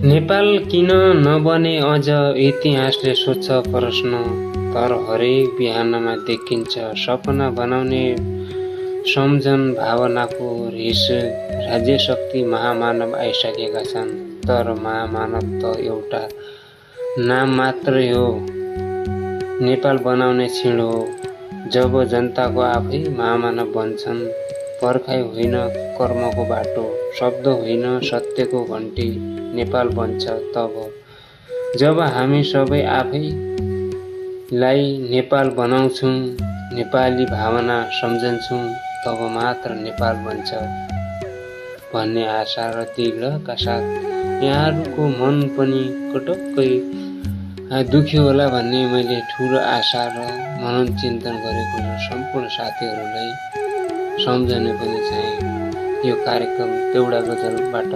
नेपाल किन नबने अझ इतिहासले सोध्छ प्रश्न। तर हरेक बिहानमा देखिन्छ सपना बनाउने सम्झन भावनाको रिस। राज्य शक्ति महामानव आइसकेका छन्, तर महामानव त एउटा नाम मात्रै हो। नेपाल बनाउने क्षण हो जब जनताको आफै महामानव बन्छन्। पर्खाइ होइन कर्मको बाटो, शब्द होइन सत्यको घन्टी। नेपाल बन्छ तब जब हामी सबै आफैलाई नेपाल बनाउँछौँ, नेपाली भावना सम्झन्छौँ, तब मात्र नेपाल बन्छ भन्ने आशा र दृढका साथ। यहाँहरूको मन पनि कटक्कै दुख्यो होला भन्ने मैले ठुलो आशा र मनन चिन्तन गरेको र सम्पूर्ण साथीहरूलाई सम्झने पनि चाहे। यो कार्यक्रम एउटा गजलबाट